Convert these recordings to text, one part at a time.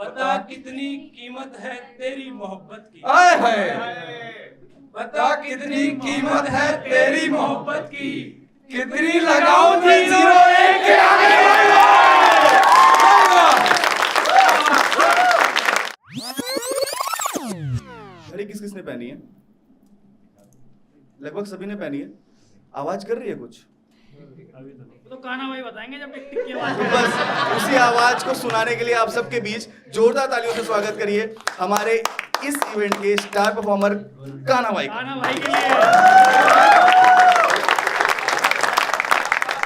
बता कितनी कीमत है तेरी मोहब्बत की। आए हाय। बता कितनी कीमत है तेरी मोहब्बत की। कितनी लगाऊं 301 के आगे। घड़ी किस किसने पहनी है? लगभग सभी ने पहनी है। आवाज कर रही है कुछ? तो कान्हा भाई बताएंगे जब टिक टिक की आवाज। तो बस उसी आवाज को सुनाने के लिए आप सबके बीच जोरदार तालियों से स्वागत करिए हमारे इस इवेंट के स्टार परफॉर्मर कान्हा भाई। कान्हा भाई के लिए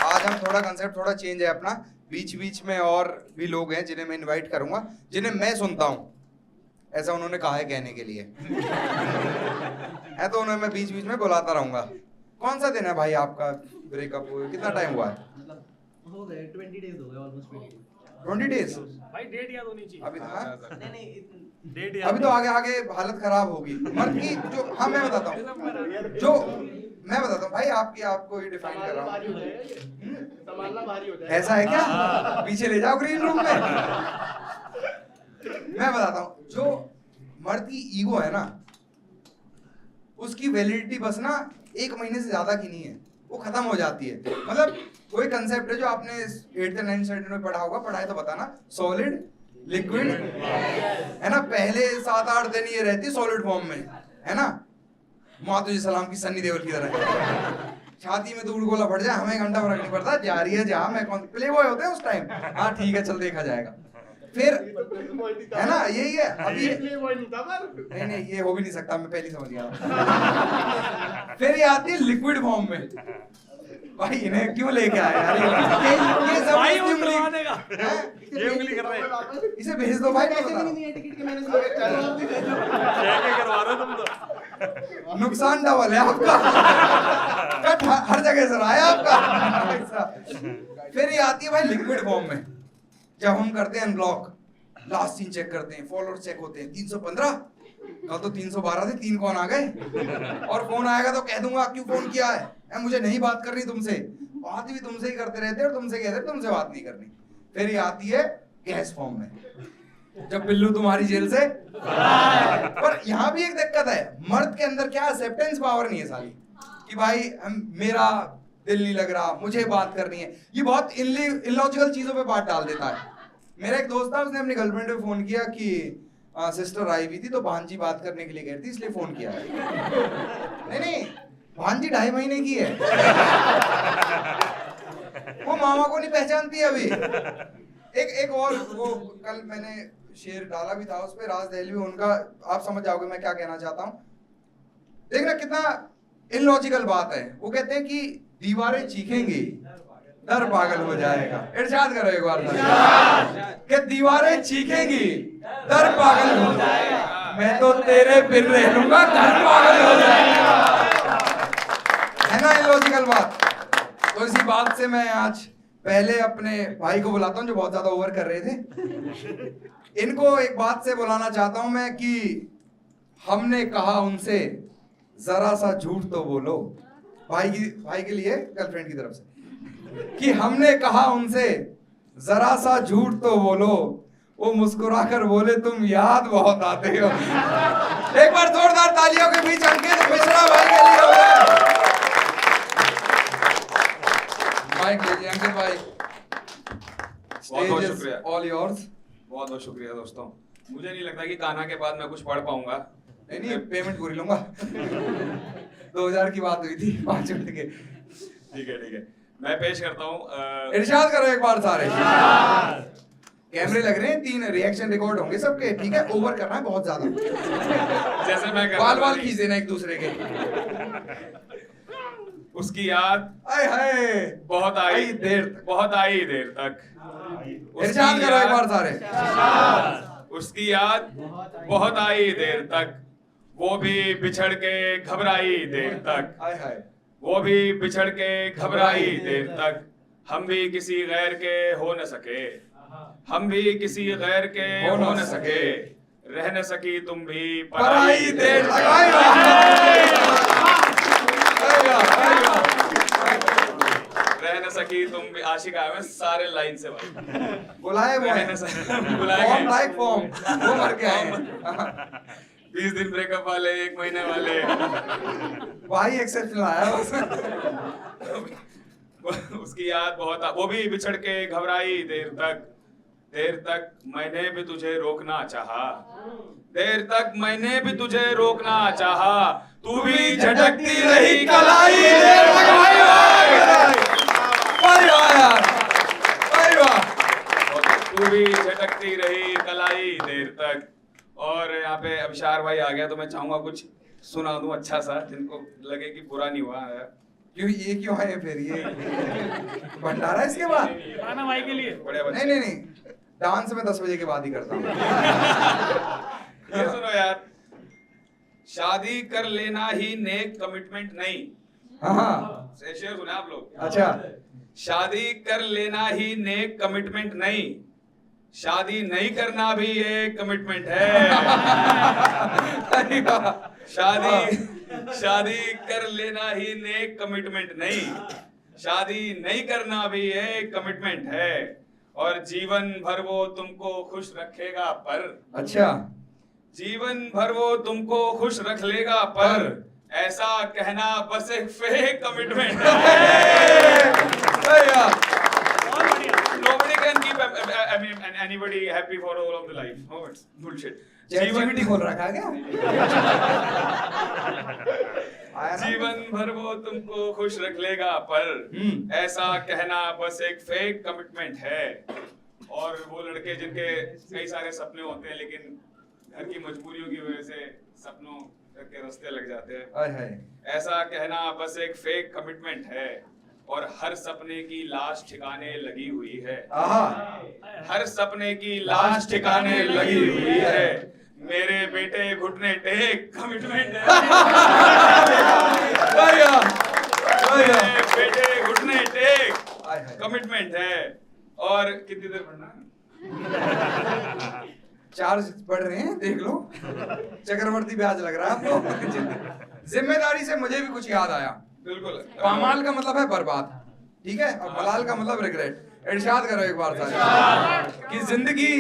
आज हम थोड़ा कंसेप्ट थोड़ा चेंज है अपना। बीच बीच में और भी लोग हैं जिन्हें मैं इनवाइट करूंगा, जिन्हें मैं सुनता हूं, ऐसा उन्होंने कहा है कहने के लिए है, तो उन्हें मैं बीच बीच में बुलाता रहूंगा। कौन सा दिन है भाई आपका ब्रेकअप हुए? कितना टाइम हुआ है? हो गए 20 डेज हो गए, ऑलमोस्ट 20 डेज। भाई डेट याद होनी चाहिए। अभी हाँ? नहीं डेट अभी तो आगे आगे हालत खराब होगी मर्द की। जो हाँ मैं बताता हूँ भाई, आपकी आपको ही डिफाइन कर रहा हूँ। संभालना भारी हो जाए। ऐसा है क्या? पीछे ले जाओ ग्रीन रूम में। मैं बताता हूँ, जो मर्द की ईगो है ना, उसकी वैलिडिटी बस ना 1 महीने से ज्यादा की नहीं है, वो खत्म हो जाती है। मतलब कोई कंसेप्ट है जो आपने 8th 9th स्टैंडर्ड में पढ़ा होगा, पढ़ा है तो बताना। सॉलिड, लिक्विड, है ना। पहले 7-8 दिन ये रहती सॉलिड फॉर्म में, है ना। मुआतुजी सलाम की सन्नी देओल की तरह छाती में दूर गोला फट जाए, हमें एक घंटा फर्क नहीं पड़ता, जा रही है जहां। मैं कौन प्ले बॉय होते हैं उस टाइम। हाँ ठीक है, चल देखा जाएगा फिर, है ना। यही है अभी। नहीं ये हो भी नहीं सकता, मैं पहले समझ गया। फिर ये आती है लिक्विड फॉर्म में। भाई इन्हें क्यों लेके आए यार? ये भाई जबरदस्ती उंगली उंगली देगा। ये उंगली कर रहे हैं। इसे भेज दो भाई। पैसे भी नहीं है टिकट के, मैंने क्या करवा रहे हो तुम तो? नुकसान डबल है आपका। कट हर जगह से रहा है आपका। फिर ये आती है भाई लिक्विड फॉर्म में। जब हम करते हैं अनब्लॉक, लास्ट सीन चेक करते हैं, फॉलोअर्स चेक होते हैं, 315 कल तो 312 थे, 3 कौन आ गए। और फोन आएगा तो कह दूंगा क्यों फोन किया है, मुझे नहीं बात करनी तुमसे। बात भी तुमसे ही करते रहते और तुमसे कहते तुमसे बात नहीं करनी। फिर ये आती है गैस फॉर्म में, जब बिल्लू तुम्हारी जेल से। पर यहाँ भी एक दिक्कत है, मर्द के अंदर क्या एक्सेप्टेंस पावर नहीं है साली, कि भाई मेरा दिल नहीं लग रहा, मुझे बात करनी है। ये बहुत इलॉजिकल चीजों पे बात डाल देता है। मेरा एक दोस्त था, उसने अपनी गर्लफ्रेंड को फोन किया कि सिस्टर आई हुई थी तो भांजी बात करने के लिए गई थी, इसलिए फोन किया है। नहीं भांजी 2.5 महीने की है, वो मामा को नहीं पहचानती अभी। एक और वो कल मैंने शेर डाला भी था उस पे, राज दहलवी उनका, आप समझ जाओगे मैं क्या कहना चाहता हूँ। देखना कितना इलॉजिकल बात है। वो कहते हैं कि दीवारें चीखेंगी, डर पागल हो जाएगा। इरशाद करो एक बार कि दीवारें चीखेंगी, डर पागल हो जाएगा, मैं तो तेरे बिन रह लूंगा, डर पागल हो जाएगा। है ना इलॉजिकल बात। तो इसी बात से मैं आज पहले अपने भाई को बुलाता हूं जो बहुत ज्यादा ओवर कर रहे थे। इनको एक बात से बुलाना चाहता हूं मैं कि हमने कहा उनसे जरा सा झूठ तो बोलो। भाई के लिए गर्लफ्रेंड की तरफ से कि हमने कहा उनसे जरा सा झूठ तो बोलो, वो मुस्कुराकर बोले तुम याद बहुत आते हो। एक बार जोरदार तालियों के बीच अंकित मिश्रा भाई के लिए हो गए। माइक लीजिए अंकित भाई। बहुत शुक्रिया। All yours. बहुत शुक्रिया दोस्तों। मुझे नहीं लगता कि कान्हा के बाद मैं कुछ पढ़ पाऊंगा। नहीं पेमेंट पूरी लूंगा। 2000 की बात हुई थी 5 मिनट के। ठीक है मैं पेश करता हूँ। इरशाद करो एक बार सारे। कैमरे लग रहे हैं, 3 रिएक्शन रिकॉर्ड होंगे सबके, ठीक है। ओवर करना है बहुत ज्यादा, जैसे मैं बाल खींच देना एक दूसरे के। उसकी याद बहुत आई देर तक। इरशाद करो एक बार सारे। उसकी याद बहुत आई देर तक, वो भी बिछड़ के घबराई देर तक, वो भी बिछड़ के घबराई देर तक। हम भी किसी गैर के हो न सके, हम भी किसी गैर के हो न सके, रह न सकी तुम भी पराई देर तक। रह न सकी तुम भी आशिक आए हैं सारे लाइन से भाई। बुलाए वो रह हैं। न सकी बुलाए फॉर्म गए। लाइक फॉर्म, वो मर के आए हैं। 20 दिन ब्रेकअप वाले, 1 महीने वाले। भाई एक्सेप्शन आया बस। उसकी याद बहुत वो भी बिछड़ के घबराई देर तक मैंने भी तुझे रोकना चाहा, देर तक मैंने भी तुझे रोकना चाहा, तू भी झटकती रही कलाई देर तक। भाई वाह यार, भाई वाह। तू भी झटकती रही कलाई देर तक। और यहाँ पे अभिशार भाई आ गया तो मैं चाहूंगा कुछ सुना दूं अच्छा सा, जिनको लगे कि बुरा नहीं हुआ है। क्यों ये क्यों है फिर ये भंडारा इसके बाद? खाना भाई के लिए। बड़े बच्चे। नहीं, डांस में 10 बजे के बाद ही करता हूँ। ये सुनो यार, शादी कर लेना ही नेक कमिटमेंट नहीं। हाँ शेर सुने आप लोग? अच्छा, शादी कर लेना ही नेक कमिटमेंट नहीं, शादी नहीं करना भी एक कमिटमेंट है। शादी कर लेना ही नेक कमिटमेंट नहीं, शादी नहीं करना भी एक कमिटमेंट है। और जीवन भर वो तुमको खुश रखेगा पर, अच्छा, जीवन भर वो तुमको खुश रख लेगा पर, ऐसा कहना बस एक फेक कमिटमेंट है। Nobody can keep anybody happy for all of the life. No, it's bullshit. जीवन खोल रखा है क्या? आया ना? जीवन भर वो तुमको खुश रख लेगा पर, ऐसा कहना बस एक फेक कमिटमेंट है। और वो लड़के जिनके कई सारे सपने होते हैं लेकिन घर की मजबूरियों की वजह से सपनों के रास्ते लग जाते हैं, आय हाय। ऐसा कहना बस एक फेक कमिटमेंट है। और हर सपने की लाश ठिकाने लगी हुई है, आहा, हर सपने की लाश ठिकाने लगी हुई है। मेरे बेटे घुटने टेक कमिटमेंट है। भैया, भैया। मेरे बेटे घुटने टेक आय हाय। कमिटमेंट है। और कितनी देर पढ़ना है? चार्ज बढ़ रहे हैं, देख लो। चक्रवर्ती ब्याज लग रहा है आपको। जिम्मेदारी से मुझे भी कुछ याद आया। बिल्कुल। पामाल का मतलब है बर्बाद, ठीक है, और मलाल का मतलब रिग्रेट। इरशाद करो एक बार सारे कि जिंदगी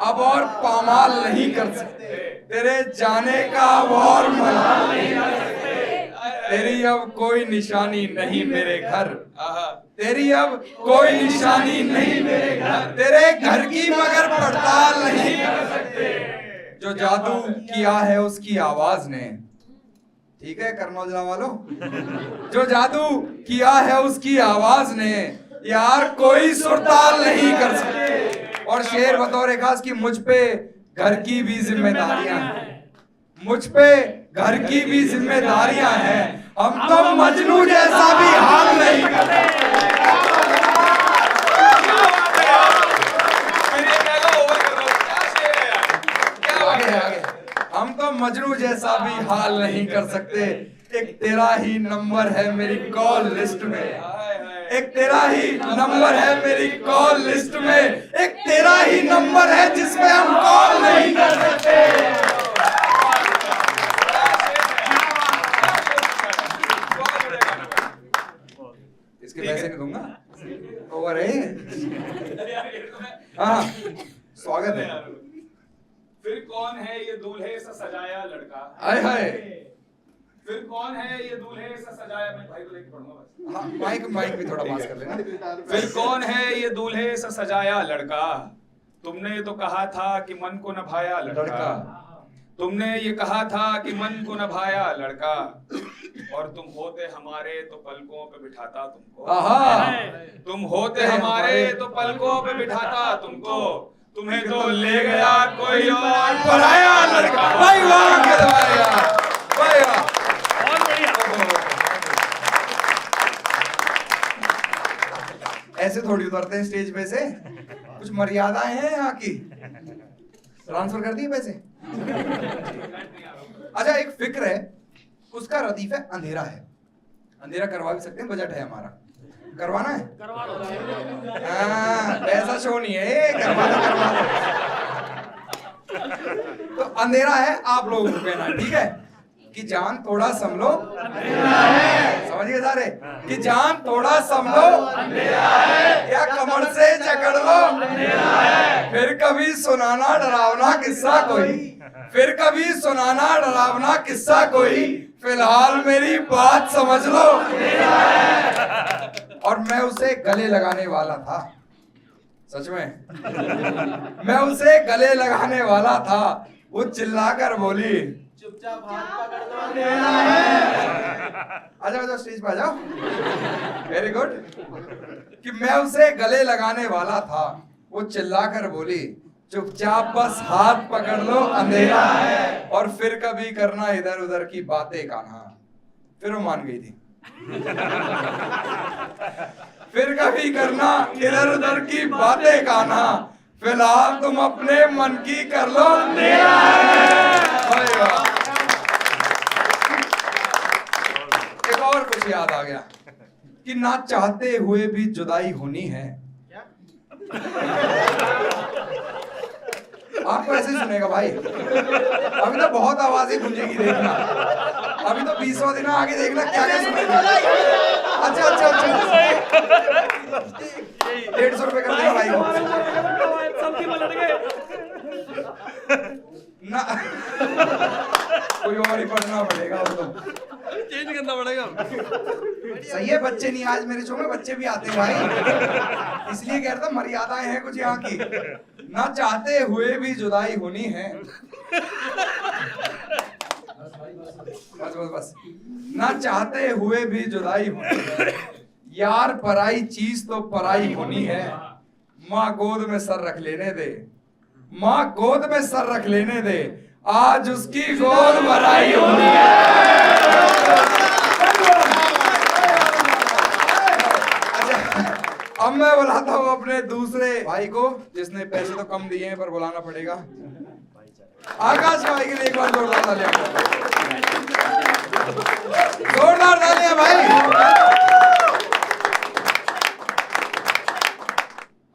अब और पामाल नहीं कर सकते, तेरे जाने का अब और मलाल नहीं कर सकते, तेरी अब कोई निशानी नहीं मेरे घर, तेरी अब कोई निशानी नहीं मेरे घर, तेरे घर की मगर पड़ताल नहीं कर सकते, जो जादू किया है उसकी आवाज ने, ठीक है करनौजला वालों, जो जादू किया है उसकी आवाज ने, यार कोई सुरताल नहीं कर सकते। और शेर बतौर खास की मुझ पे घर की भी जिम्मेदारियां हैं, मुझ पे घर की भी जिम्मेदारियां हैं, हम तो मजनू जैसा भी हाल नहीं करते। आगे हम तो मजनू जैसा भी हाल नहीं कर सकते, एक तेरा ही नंबर है मेरी कॉल लिस्ट में, एक तेरा ही नंबर है मेरी कॉल लिस्ट में, एक तेरा ही नंबर है जिसमें हम कॉल नहीं कर सकते। इसके पैसे नहीं दूंगा, ओवर है। हाँ स्वागत है। फिर कौन है ये दूल्हे सा सजाया लड़का, हाय हाय। फिर कौन है ये दूल्हे सा सजाया, मैं भाई को लेके पढ़ूंगा बस। हाँ, माइक भी थोड़ा पास कर लेना। फिर कौन है ये दूल्हे सा सजाया लड़का, तुमने तो कहा था कि मन को नभाया लड़का, तुमने ये कहा था कि मन को नभाया लड़का, और तुम होते हमारे तो पलकों पे बिठाता तुमको, तुम होते हमारे तो पलकों पे बिठाता तुमको, तुम्हें तो ले गया कोई और पराया लड़का। भाई वाह, भाई वाह। बहुत बढ़िया। ऐसे थोड़ी उतरते हैं स्टेज पे से, कुछ मर्यादाएं हैं यहाँ की। ट्रांसफर कर दिए पैसे। अच्छा एक फिक्र है, उसका रदीफ है अंधेरा है, अंधेरा करवा भी सकते हैं, बजट है हमारा, करवाना है, करवा दो। हाँ, पैसा शो नहीं है, करवा दो करवा दो। तो अंधेरा है, आप लोगों को कहना है, ठीक है कि जान थोड़ा संभलो समझिए सारे कि जान थोड़ा संभलो या कमर से जकड़ लो फिर कभी सुनाना डरावना किस्सा कोई फिर कभी सुनाना डरावना किस्सा कोई फिलहाल मेरी बात समझ लो और मैं उसे गले लगाने वाला था सच में मैं उसे गले लगाने वाला था वो चिल्लाकर बोली चुपचाप हाथ पकड़ लो अंधेरा है। आजाओ स्टेज पे आ जाओ वेरी गुड कि मैं उसे गले लगाने वाला था वो चिल्लाकर बोली चुपचाप बस हाथ पकड़ लो अंधेरा है और फिर कभी करना इधर उधर की बातें कान्हा फिर वो मान गई थी फिर कभी करना इधर उधर की बातें कान्हा फिलहाल तुम अपने मन की कर लो अंधेरा है। एक और कुछ याद आ गया कि ना चाहते हुए भी जुदाई होनी है आपको ऐसे ही सुनेगा भाई अभी तो बहुत आवाजें गूंजेगी देखना अभी तो 20वां दिन है, आगे देखना क्या क्या सुनेगा अच्छा 150 रुपए कर देगा भाई ना कोई और ही पढ़ना पड़ेगा वो तो चेंज करना पड़ेगा सही है बच्चे नहीं आज मेरे शो में बच्चे भी आते हैं भाई इसलिए कह रहा था मर्यादाएं हैं कुछ यहाँ की ना चाहते हुए भी जुदाई होनी है बस ना चाहते हुए भी जुदाई होनी है यार पराई चीज तो पराई होनी है माँ गोद में सर रख लेने दे माँ गोद में सर रख लेने दे आज उसकी गोद भराई होनी अब मैं बुलाता हूँ अपने दूसरे भाई को जिसने पैसे तो कम दिए हैं पर बुलाना पड़ेगा आकाश भाई के लिए एक बार जोरदार तालियां जोरदार तालियां भाई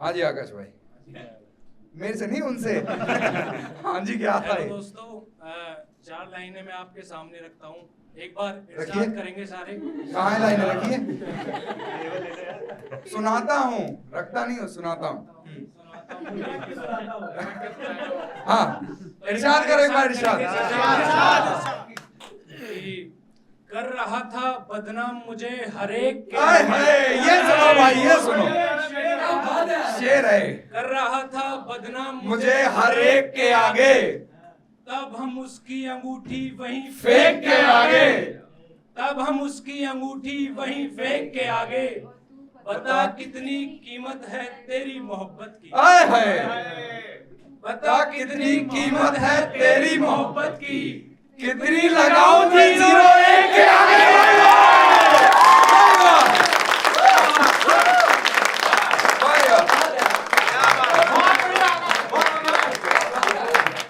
हाँ जी आकाश भाई मेरे से नहीं उनसे हाँ जी क्या आता है दोस्तों 4 लाइनें मैं आपके सामने रखता हूँ एक बार रखिए। इरशाद करेंगे सारे कहाँ है लाइन रखिए सुनाता हूँ रखता नहीं हूँ सुनाता हूँ हाँ इरशाद करो एक बार इरशाद कर रहा था बदनाम मुझे हर एक आए हाय, ये सुनो भाई ये सुनो शेर है कर रहा था बदनाम मुझे हर एक के आगे तब हम उसकी अंगूठी वहीं फेंक के आगे तब हम उसकी अंगूठी वहीं फेंक के आगे बता कितनी कीमत है तेरी मोहब्बत की आए हाय बता कितनी कीमत है तेरी मोहब्बत की कितनी लगाऊं मैं 01 के आगे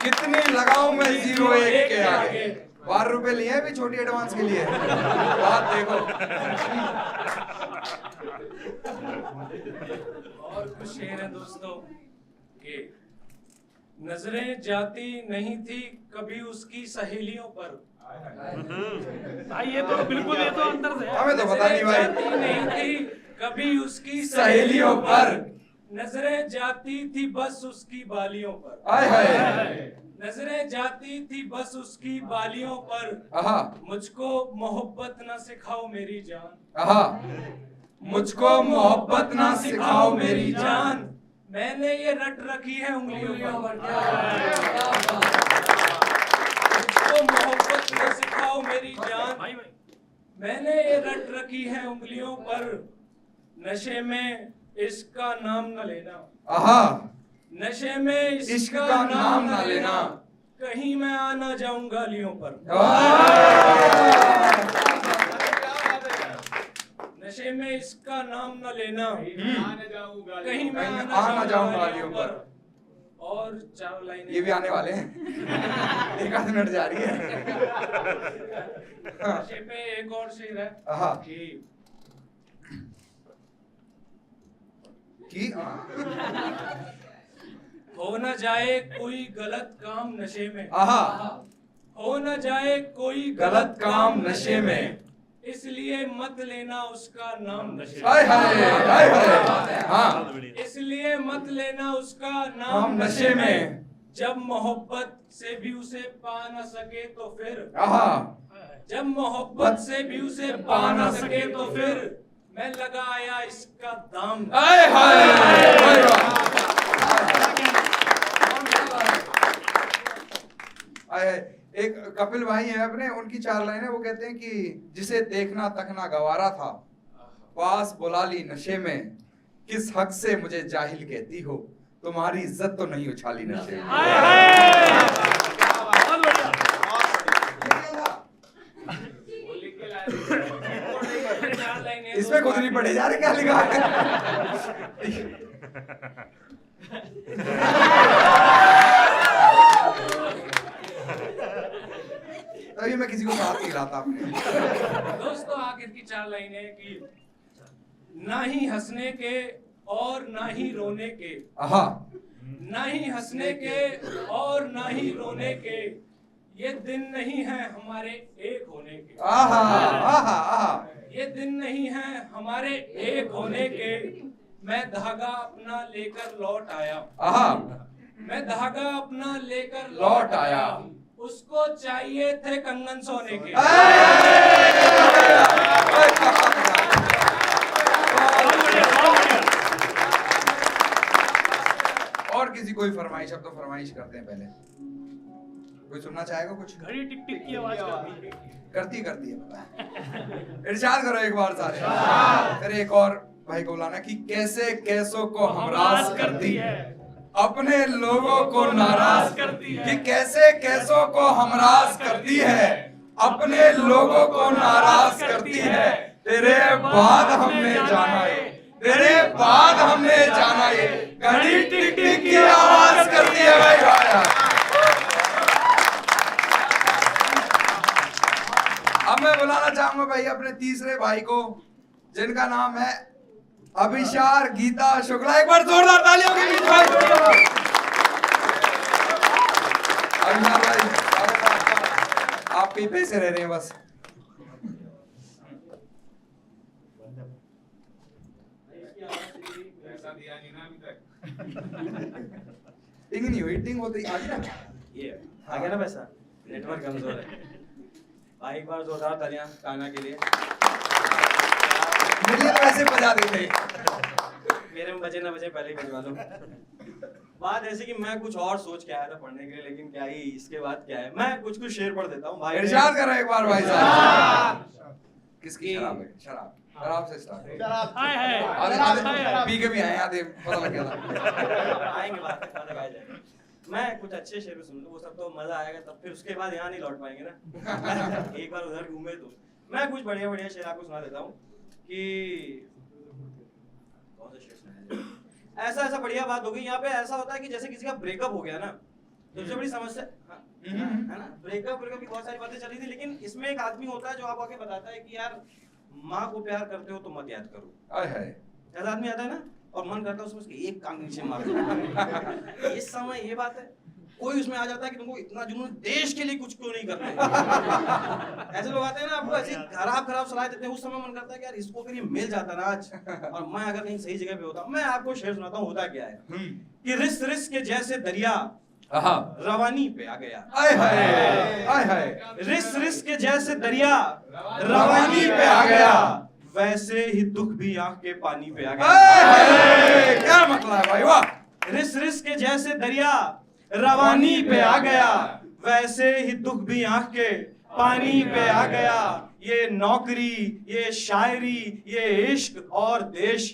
कितनी लगाऊं मैं 01 के आगे 12 रुपए लिए हैं अभी छोटी एडवांस के लिए बात देखो और कुछ शेर है दोस्तों कि नजरें जाती नहीं थी कभी उसकी सहेलियों पर ये तो बिल्कुल ये तो अंदर से है। हमें तो पता नहीं भाई जाती नहीं थी कभी उसकी सहेलियों पर नजरें जाती थी बस उसकी बालियों पर आए हाय नजरें जाती थी बस उसकी बालियों पर आहा मुझको मोहब्बत न सिखाओ मेरी जान आहा मुझको मोहब्बत ना सिखाओ मेरी जान मैंने ये रट रखी है उंगलियों पर मुझको मोहब्बत न सिखाओ मेरी जान मैंने ये रट रखी है उंगलियों पर नशे में इसका नाम न लेना आहा नशे में इश्क का नाम ना लेना कहीं मैं आ ना जाऊं गालियों पर नशे में इसका नाम न लेना कहीं मैं आ ना जाऊं गालियों पर और 4 लाइनें ये भी आने वाले हैं एक आध मिनट जा रही है नशे पे एक और शेर है आहा कि हो न जाए कोई गलत काम नशे में आहा हो न जाए कोई गलत काम नशे में, इसलिए मत लेना उसका नाम नशे हाय हाय हाय हाय, हाँ इसलिए मत लेना उसका हम नाम नशे में, जब मोहब्बत से भी उसे पा न सके तो फिर आहा जब मोहब्बत से भी उसे पा न सके तो फिर मैं लगाया इसका दाम हाय हाय हाय हाय। एक कपिल भाई है अपने, उनकी 4 लाइनें, वो कहते हैं कि जिसे देखना तकना गवारा था, पास बुला ली नशे में, किस हक से मुझे जाहिल कहती हो, तुम्हारी इज्जत तो नहीं उछाली नशे में। इसमें खुद नहीं पढ़े जा रहे क्या लिखा है। तभी मैं किसी को साथ नहीं लाता अपने। दोस्तों आखिर की 4 लाइनें कि ना ही हंसने के और ना ही रोने के, आहा ना ही हंसने के और ना ही रोने के, ये दिन नहीं है हमारे एक होने के, आहा आहा आहा, ये दिन नहीं है हमारे एक होने के, मैं धागा अपना लेकर लौट आया, आहा मैं धागा अपना लेकर लौट आया, उसको चाहिए थे कंगन सोने के। और किसी कोई फरमाइश, अब तो फरमाइश करते हैं पहले, कोई सुनना चाहेगा कुछ? घड़ी टिक टिक की आवाज करती करती है। इरशाद करो एक बार सारे, फिर एक और भाई को बुलाना कि कैसे कैसों को हमराज करती है, अपने लोगों को नाराज करती है, कि कैसे कैसों को हमराज करती है, अपने लोगों को नाराज करती है, तेरे बाद हमने जाना ये, तेरे बाद हमने जाना ये, घड़ी टिक टिक की आवाज करती है भाई भाई। अब मैं बुलाना चाहूंगा भाई अपने तीसरे भाई को, जिनका नाम है अभिशार गीता शुक्ला। एक बार जोरदार तालियों के बीच भाई। अभिशार भाई आप कहीं पैसे रह रहे हैं बस। टिंग नहीं हुई, टिंग होती आ गया। ये आ गया ना पैसा, नेटवर्क कमजोर है भाई। एक बार जोरदार तालियां काना के लिए। मुझे तो ऐसे बजा देते। मेरे में बजे ना बजे पहले ही बजवा लो। बात ऐसी कि मैं कुछ और सोच के आया था पढ़ने के लिए, लेकिन क्या ही इसके बाद क्या है, मैं कुछ कुछ शेर पढ़ देता हूँ भाई। इरशाद करो एक बार भाई साहब। किसकी शराब है? शराब, शराब से स्टार्ट। हाय हाय आधे पी के भी आए, आधे पता लग गया था। आएंगे बात है, आ जाए। मैं कुछ अच्छे शेर सुन लूं, वो सब तो मजा आएगा, तब फिर उसके बाद यहाँ नहीं लौट पाएंगे ना। एक बार उधर घूमे तो मैं कुछ बढ़िया बढ़िया शेर आपको सुना देता हूँ कि कौन सा शेर सुनाया। ऐसा बढ़िया बात हो गई यहाँ पे। ऐसा होता है कि जैसे किसी का ब्रेकअप हो गया ना, तो सबसे बड़ी समस्या है ना, ब्रेकअप की बहुत सारी बातें चली थी, लेकिन इसमें एक आदमी होता है जो आपको आके बताता है कि यार माँ को प्यार करते हो तो मत याद करो। आय हाय, ऐसा आदमी आता है ना, और मन करता है उसमें उसके एक कान नीचे मार दो। इस समय ये बात है, कोई उसमें आ जाता है कि तुमको इतना जुनून, देश के लिए कुछ क्यों नहीं करते। ऐसे लोग आते हैं ना, आपको ऐसी खराब सलाह देते हैं। उस समय मन करता है कि यार इसको अगर ये मिल जाता ना आज, और मैं अगर कहीं सही जगह पे होता। मैं आपको शेर सुनाता हूँ, होता क्या है कि रिस रिस के जैसे दरिया रवानी पे आ गया। आय हाय, आय हाय, रिस रिस के जैसे दरिया रवानी पे आ गया, वैसे ही दुख भी आंख के पानी पे आ गया। क्या मतलब है भाई, वाह। रिस रिस के जैसे दरिया रवानी पे आ गया, वैसे ही दुख भी आंख के पानी पे आ गया। ये नौकरी, ये शायरी, ये इश्क और देश,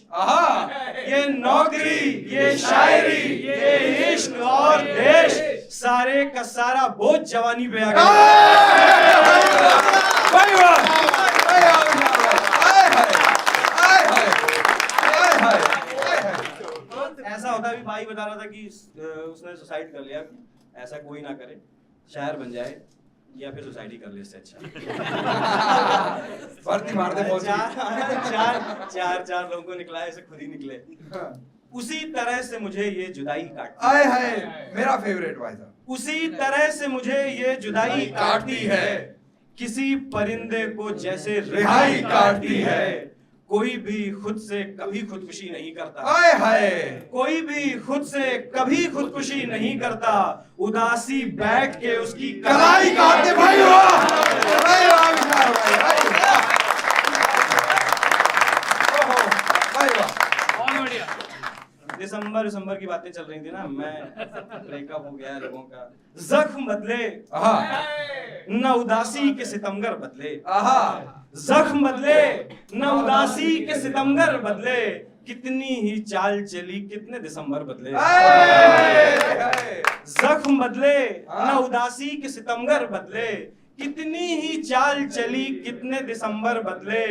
ये नौकरी, ये शायरी, ये इश्क और देश, सारे का सारा बोझ जवानी पे आ गया। भाई वाह, ऐसा होता है, भाई बता रहा था कि उसने सुसाइड कर लिया। ऐसा कोई ना करे, शायर बन जाए या फिर सुसाइड कर ले, इससे अच्छा। भर्ती मार दे। चार लोगों को निकला है, ऐसे खुद ही निकले। उसी तरह से मुझे ये जुदाई काटती आए हाय मेरा फेवरेट भाई साहब। उसी तरह से मुझे ये जुदाई काटती है, किसी परिंदे को जैसे रिहाई काटती है। कोई भी खुद से कभी खुदकुशी नहीं करता, आए हाय कोई भी खुद से कभी खुदकुशी नहीं करता, उदासी बैठ के उसकी कलाई काटते भाई वाह भाई वाह विशाल भाई भाई वाह ओहो भाई वाह। दिसंबर की बातें चल रही थी ना, मैं ब्रेकअप हो गया लोगों का, जख्म बदले आहा न उदासी के सितमगर बदले, आहा जख्म बदले न उदासी के सितमगर बदले, कितनी ही चाल चली कितने दिसंबर बदले। जख्म बदले न उदासी के सितमगर बदले, कितनी ही चाल चली कितने दिसंबर बदले।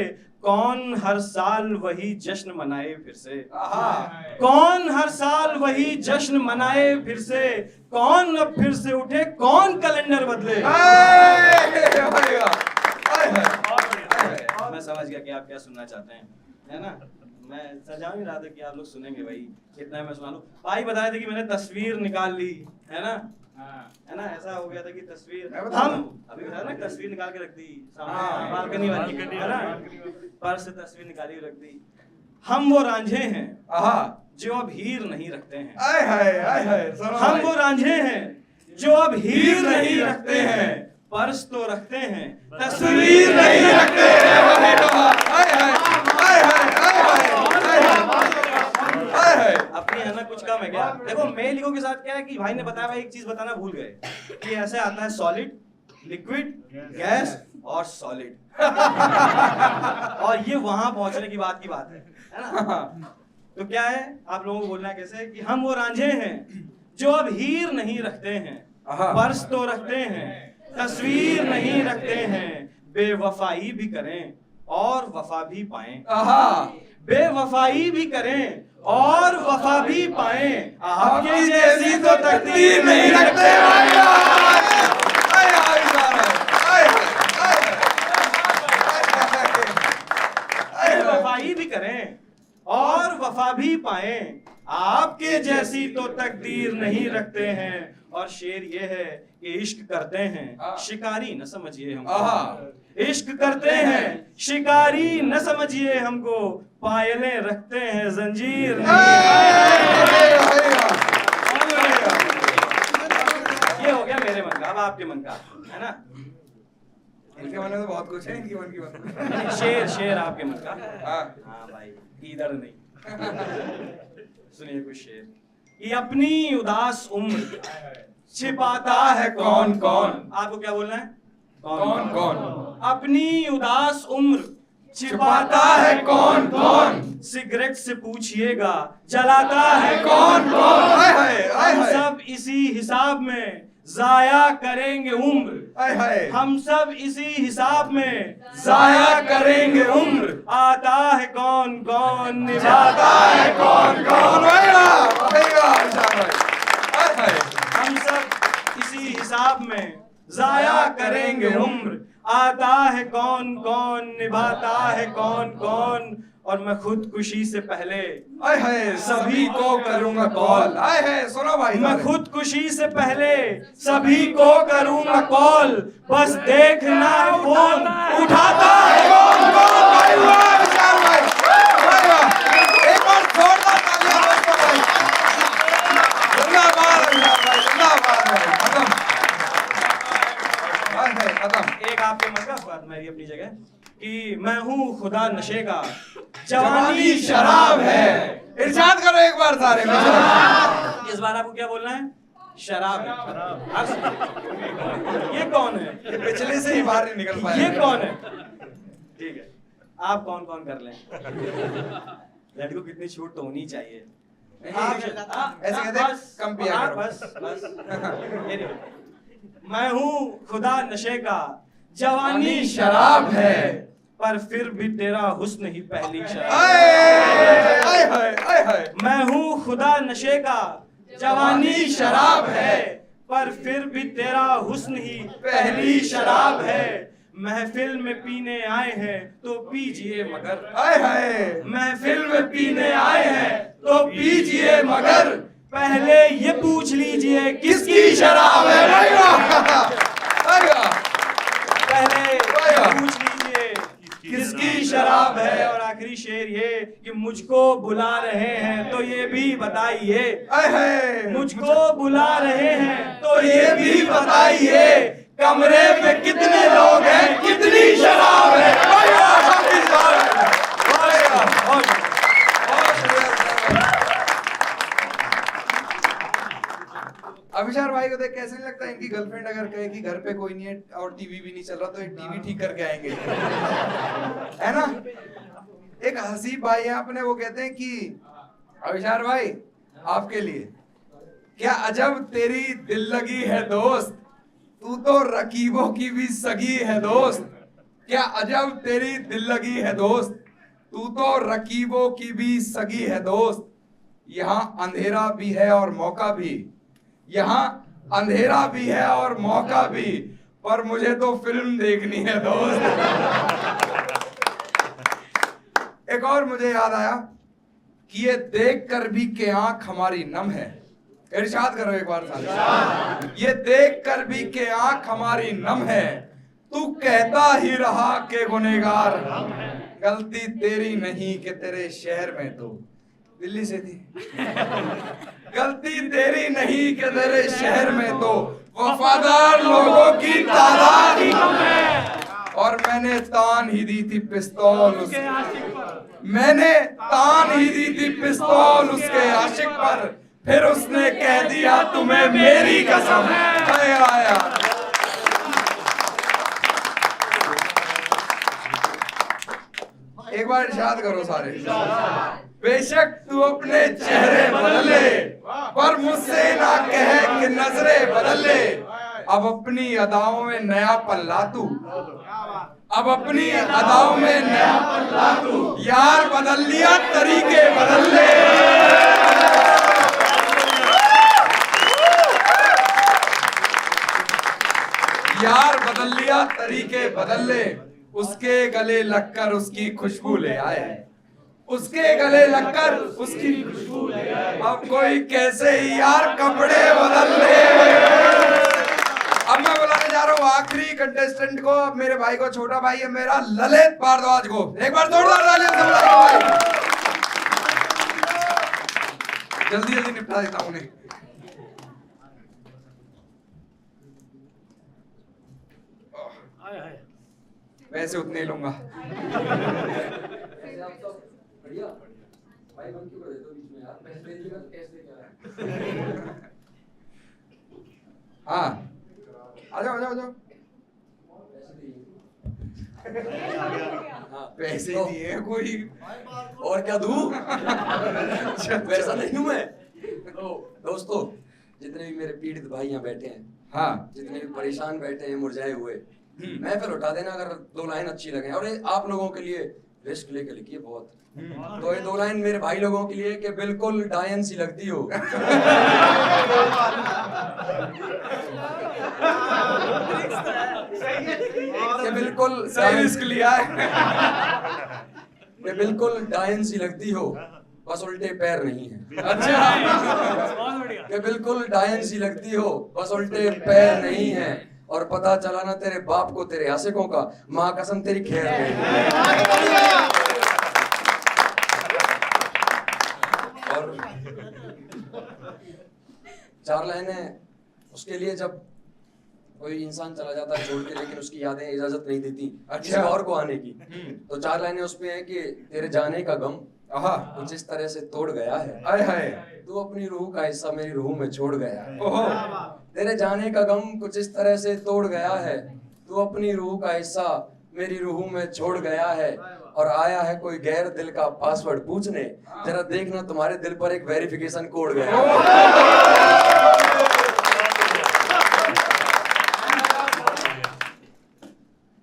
कौन हर साल वही जश्न मनाए फिर से, कौन हर साल वही जश्न मनाए फिर से, कौन अब फिर से उठे, कौन कैलेंडर बदले। मैं समझ गया कि आप क्या सुनना चाहते हैं, है ना। मैं सजा नहीं रहा था कि आप लोग सुनेंगे भाई, इतना मैं सुना लूं। भाई बताए थे कि मैंने तस्वीर निकाल ली, है ना, है ना। ऐसा हो गया था कि तस्वीर हम अभी बताया ना, तस्वीर निकाल के रख दी सामने बालकनी वाली, है ना, पर्स से तस्वीर निकाली रख दी। हम वो रांझे हैं जो अब हीर नहीं रखते हैं, हम वो रांझे हैं जो अब हीर नहीं रखते हैं, पर्स तो रखते हैं तस्वीर नहीं रखते अपनी, है ना। कुछ कम है क्या? देखो मेलिको के साथ क्या है कि भाई ने बताया, भाई एक चीज बताना भूल गए कि ऐसे आता है सॉलिड, लिक्विड, गैस और सॉलिड और ये वहां पहुंचने की बात है ना। तो क्या है, आप लोगों को बोलना है कैसे कि हम वो रांझे हैं जो अब हीर नहीं रखते हैं, पर्स तो रखते हैं तस्वीर नहीं रखते हैं, बेवफाई भी करें और वफा भी पाएं, बेवफाई भी करें और वफा भी पाएं, आपके जैसी तो तकदीर नहीं रखते। बेवफाई भी करें और वफा भी पाएं, आपके जैसी तो तकदीर नहीं रखते हैं। और शेर ये है कि इश्क करते हैं शिकारी न समझिए हमको, इश्क करते हैं शिकारी न समझिए हमको, पायलें रखते हैं जंजीर ये हो गया मेरे मन का, अब आपके मन का, है ना। इनके मन में तो बहुत कुछ है, इनके मन की बात। शेर आपके मन का। हाँ भाई, इधर नहीं। सुनिए कुछ शेर। ये अपनी उदास उम्र छिपाता है कौन कौन, आपको क्या बोलना है, कौन कौन। अपनी उदास उम्र छिपाता है कौन कौन, सिगरेट से पूछिएगा जलाता है कौन कौन। हम सब इसी हिसाब में जाया करेंगे उम्र, हम सब इसी हिसाब में जाया करेंगे उम्र, आता है कौन कौन निभाता है कौन कौन। हम सब इसी हिसाब में जाया करेंगे उम्र, आता है कौन कौन निभाता है कौन कौन। और मैं खुदकुशी से पहले सभी को करूंगा कॉल, सुनो भाई, मैं खुदकुशी से पहले सभी को करूंगा कॉल, बस देखना है फोन उठाता है कौन कौन। भाई वाह विशाल भाई, भाई वाह, एक बार जोरदार तालियां दोस्तों भाई। जिंदाबाद विशाल भाई, जिंदाबाद भाई। खत्म। एक आपके मन का बात, मेरी अपनी जगह कि मैं हूँ खुदा नशे का, जवानी शराब है। इरशाद करो एक बार सारे। इस बार आपको क्या बोलना है, शराब है। ये कौन है, ये पिछले से ही बाहर नहीं निकल पाया। ये कौन है, ठीक है आप कौन कौन कर लें। लड़कों को कितनी छूट तो होनी चाहिए। ऐसे कहते हैं, कम पिया करो। बस मैं हूँ खुदा नशे का, जवानी शराब है, पर फिर भी तेरा हुस्न ही पहली शराब। मैं हूँ खुदा नशे का, जवानी शराब है, पर फिर भी तेरा हुस्न ही पहली शराब है। महफिल में पीने आए हैं तो पीजिए मगर, आए हाय महफिल में पीने आए हैं तो पीजिए मगर, पहले ये पूछ लीजिए किसकी शराब है। भाई वाह भाई वाह पहले वाह। ये पूछ लीजिए किसकी शराब है। और आखिरी शेर ये कि मुझको बुला रहे हैं तो ये भी बताइए, आए हाय मुझको बुला रहे हैं तो ये भी बताइए, कमरे में कितने लोग हैं, कितनी शराब है। भाई वाह काफी जोर भाई वाह और बहुत शुक्रिया। अभिशार भाई को देख कैसे नहीं लगता इनकी गर्लफ्रेंड अगर कहे कि घर पे कोई नहीं है और टीवी भी नहीं चल रहा तो ये टीवी ठीक करके आएंगे, है ना। एक हसीब भाई है अपने, वो कहते हैं कि अभिशार भाई आपके लिए, क्या अजब तेरी दिल लगी है दोस्त, तू तो रकीबों की भी सगी है दोस्त। क्या अजब तेरी दिल लगी है दोस्त, तू तो रकीबों की भी सगी है दोस्त। यहाँ अंधेरा भी है और मौका भी, यहाँ अंधेरा भी है और मौका भी, पर मुझे तो फिल्म देखनी है दोस्त। एक और मुझे याद आया कि ये देख कर भी के आंख हमारी नम है। इरशाद करो एक बार सारे। ये देख कर भी के आंख हमारी नम है, तू कहता ही रहा के गुनहगार, गलती तेरी नहीं कि तेरे शहर में तो, दिल्ली से थी, गलती तेरी नहीं कि तेरे शहर में तो वफादार लोगों की तादाद ही कम है। और मैंने तान ही दी थी पिस्तौल उसके, मैंने तान ही दी थी पिस्तौल उसके आशिक पर, फिर उसने कह दिया तुम्हें मेरी कसम है। आया एक बार इरशाद करो सारे। बेशक तू अपने चेहरे बदल ले, पर मुझसे ना कहे कि नजरें बदल ले। अब अपनी अदाओं में नया पल्ला तू, अब अपनी अदाओं में नया पल्ला तू, यार बदल लिया तरीके बदल ले। यार बदल लिया तरीके बदल ले, उसके गले लगकर उसकी खुशबू ले आए, उसके गले लगकर उसकी खुशबू ले आए। अब कोई कैसे ही यार कपड़े बदल ले। अब मैं बुलाने जा रहा हूँ आखिरी कंटेस्टेंट को, मेरे भाई को, छोटा भाई है मेरा, ललित भारद्वाज को। एक बार जोरदार तालियों से बुलाइए भाई। जल्दी जल्दी निपटा देता हूँ उन्हें। पैसे उतने ही लूंगा। हाँ आ जाओ आ जाओ आ जाओ। पैसे दिए कोई और क्या दूं? वैसा नहीं हूं मैं। तो दोस्तों, जितने भी मेरे पीड़ित भाई यहाँ बैठे हैं, हाँ जितने भी परेशान बैठे हैं, मुरझाए हुए, महफिल उठा देना अगर दो लाइन अच्छी लगे। और ये आप लोगों के लिए रिस्क लेकर लिखिए बहुत। तो ये दो लाइन मेरे भाई लोगों के लिए कि बिल्कुल डायन सी लगती हो। कि बिल्कुल सही रिस्क लिया है। कि बिल्कुल डायन सी लगती हो, बस उल्टे पैर नहीं है। अच्छा कि बिल्कुल डायन सी लगती हो, बस उल्टे पैर नहीं है। और पता चला ना तेरे बाप को तेरे आशिकों का, माँ कसम तेरी खैर नहीं। और चार लाइनें उसके लिए, जब कोई इंसान चला जाता है छोड़ के, लेकिन उसकी यादें इजाजत नहीं देती किसी और को आने की। तो चार लाइनें उसमें है कि तेरे जाने का गम कुछ इस तरह से तोड़ गया है, आय हाय, तू अपनी रूह का हिस्सा मेरी रूह में छोड़ गया है। ओहो, तेरे जाने का गम कुछ इस तरह से तोड़ गया है, तू अपनी रूह का हिस्सा मेरी रूह में छोड़ गया है। और आया है कोई गैर दिल का पासवर्ड पूछने, जरा देखना तुम्हारे दिल पर एक वेरिफिकेशन कोड गया।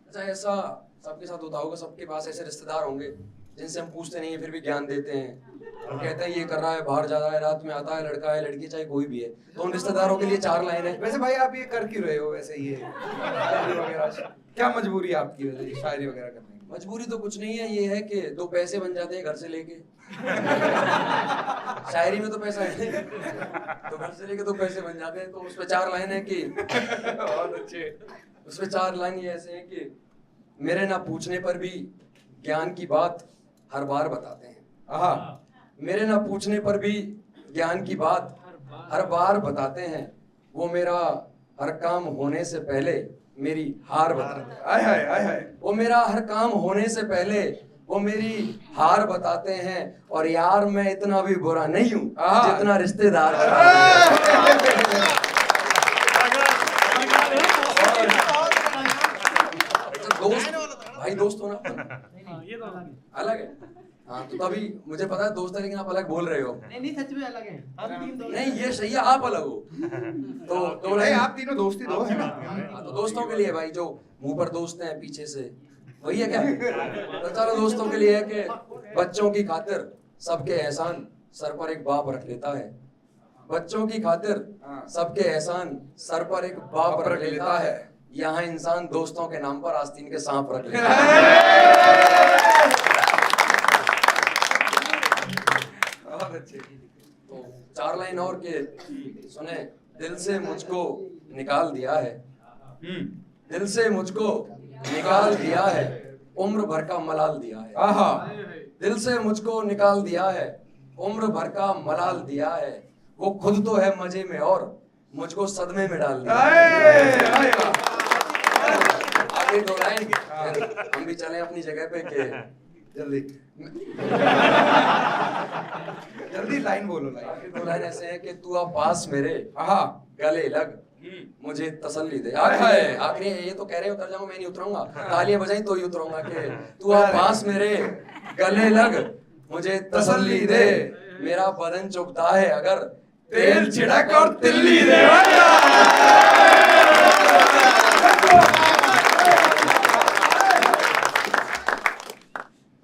अच्छा, ऐसा सबके साथ होता होगा, सबके पास ऐसे रिश्तेदार होंगे जिनसे हम पूछते नहीं है फिर भी ज्ञान देते हैं। वो कहते हैं ये कर रहा है, बाहर जा रहा है, रात में आता है, लड़का है, लड़की, चाहे कोई भी है, तो उन रिश्तेदारों के लिए 4 लाइन है। वैसे भाई आप ये कर क्यों रहे हो वैसे ये शायरी वगैरह? क्या मजबूरी है आपकी वैसे ये शायरी वगैरह करने की? मजबूरी तो कुछ नहीं है, ये है कि 2 पैसे बन जाते हैं घर से लेके। शायरी में तो पैसा है, तो घर से लेके 2 पैसे बन जाते हैं। तो उस पे 4 लाइन है कि बहुत अच्छे। उस पे 4 लाइन ये ऐसे हैं कि मेरे ना पूछने पर भी ज्ञान की बात हर बार बताते हैं। आहा, मेरे ना पूछने पर भी ज्ञान की बात हर बार बताते हैं। वो मेरा हर काम होने से पहले मेरी हार बताते हैं। आय हाय आय हाय। वो मेरा हर काम होने से पहले वो मेरी हार बताते हैं। और यार मैं इतना भी बुरा नहीं हूँ जितना रिश्तेदार दोस्त भाई दोस्त हो ना अलग है। हाँ तो तभी मुझे पता है दोस्त है, लेकिन आप अलग बोल रहे हो। नहीं सच में अलग है, हम 3 दोस्त नहीं ये सही है, आप अलग हो। तो नहीं, लाइन आप तीनों दोस्ती दो है ना? हाँ, तो दोस्तों के लिए भाई जो मुंह पर दोस्त हैं पीछे से वही है क्या? तो चलो दोस्तों के लिए है कि बच्चों की खातिर सबके एहसान सर पर एक बाप रख लेता है। बच्चों की खातिर सबके एहसान सर पर एक बाप रख लेता है। यहाँ इंसान दोस्तों के नाम पर आस्तीन के सांप रख लेता है। बहुत अच्छे। तो 4 लाइन और के सुने। दिल से मुझको निकाल दिया है, दिल से मुझको निकाल दिया है, उम्र भर का मलाल दिया है। आहा, दिल से मुझको निकाल दिया है, उम्र भर का मलाल दिया है। वो खुद तो है मजे में और मुझको सदमे में डाल दिया। आगे 2 लाइन फिर हम भी चले अपनी जगह पे के जल्दी जल्दी लाइन बोलो लाइन। आगे 2 लाइन ऐसे है कि तू अब पास मेरे आहा, गले लग, मुझे तसल्ली दे। आखिरी ये तो कह रहे उतर जाऊंगा, मैं नहीं उतरूंगा। तालियां बजाई तो ही उतरूंगा कि तू अब पास मेरे गले लग, मुझे तसल्ली दे। मेरा बदन चुभता है अगर तेल छिड़क और तिल्ली दे।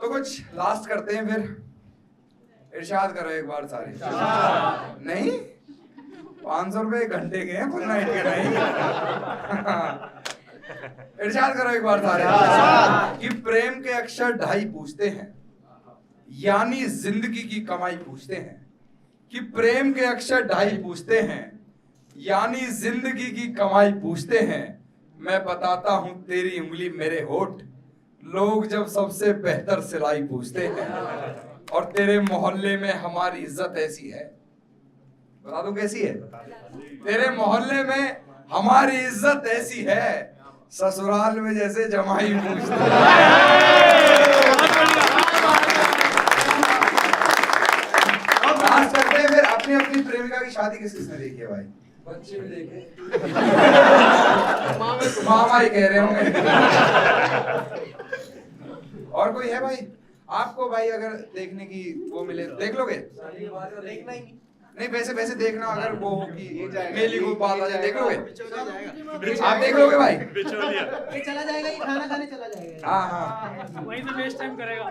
तो कुछ लास्ट करते हैं फिर। इरशाद करो एक बार सारे। नहीं 500 रुपए घंटे के हैं, फुल नाइट के नहीं। इरशाद करो एक बार सारे कि प्रेम के अक्षर 2.5 पूछते हैं, यानी जिंदगी की कमाई पूछते हैं। कि प्रेम के अक्षर 2.5 पूछते हैं, यानी जिंदगी की कमाई पूछते हैं। मैं बताता हूं तेरी उंगली मेरे होठ, लोग जब सबसे बेहतर सिलाई पूछते हैं। और तेरे मोहल्ले में हमारी इज्जत ऐसी है, बता दूं कैसी है? तेरे मोहल्ले में हमारी इज्जत ऐसी है, ससुराल में जैसे जमाई पूछते लास्ट करते हैं फिर। अपनी अपनी प्रेमिका की शादी किस किसने देखी है भाई? बच्चे भी देखे। मामा ही कह रहे होंगे। और कोई है भाई? आपको भाई अगर देखने की वो मिले देख लोगे? देखना ही नहीं वैसे वैसे देखना अगर वो हो कि मेली को बात आ जाए देख लोगे? नहीं। आप देख लोगे भाई? ये चला जाएगा, ये खाना खाने चला जाएगा। हाँ हाँ, वहीं से वेस्ट टाइम करेगा।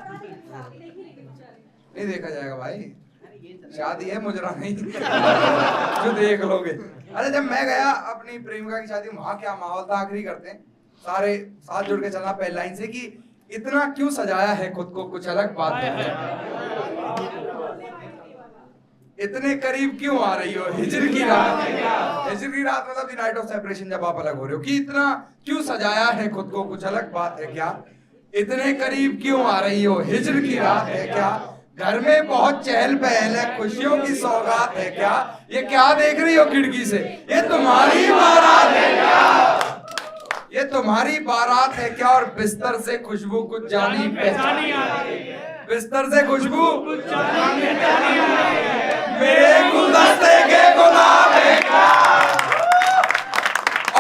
नहीं देखा जाएगा भाई, शादी है मुजरा नहीं। जो देख लोगे। अरे जब मैं गया अपनी प्रेमिका की शादी, वहां क्या माहौल था आखिरी करते हैं सारे साथ जुड़ के चलना पहले लाइन से कि इतना क्यों सजाया है खुद को, कुछ अलग बात है। इतने करीब क्यों आ रही हो हिजर की रात? हिजर की रात मतलब द नाइट ऑफ सेपरेशन, जब आप अलग हो रहे हो। कि इतना क्यों सजाया है खुद को, कुछ अलग बात है क्या? इतने करीब क्यों आ रही हो हिजर की रात है क्या? घर में बहुत चहल पहल है, खुशियों की सौगात है क्या? ये क्या देख रही हो खिड़की से? ये तुम्हारी बारात है क्या? ये तुम्हारी बारात है क्या? और बिस्तर से खुशबू कुछ जानी पहचानी आ रही है। बिस्तर से खुशबू कुछ जानी पहचानी आ रही है। मेरे गुलदस्ते के गुलाब है क्या?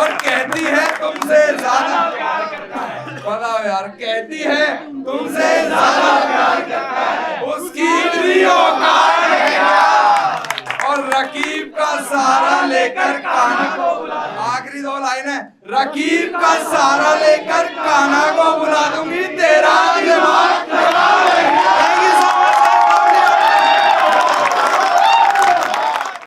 और कहती है तुमसे ज्यादा प्यार करता है। बताओ यार, कहती है तुमसे ज्यादा प्यार करता है। उसकी इतनी औकात है क्या? और रकीब का सहारा लेकर कान्हा को बुला, आखिरी 2 लाइन है, रकीब का सहारा लेकर कान्हा को बुला दूंगी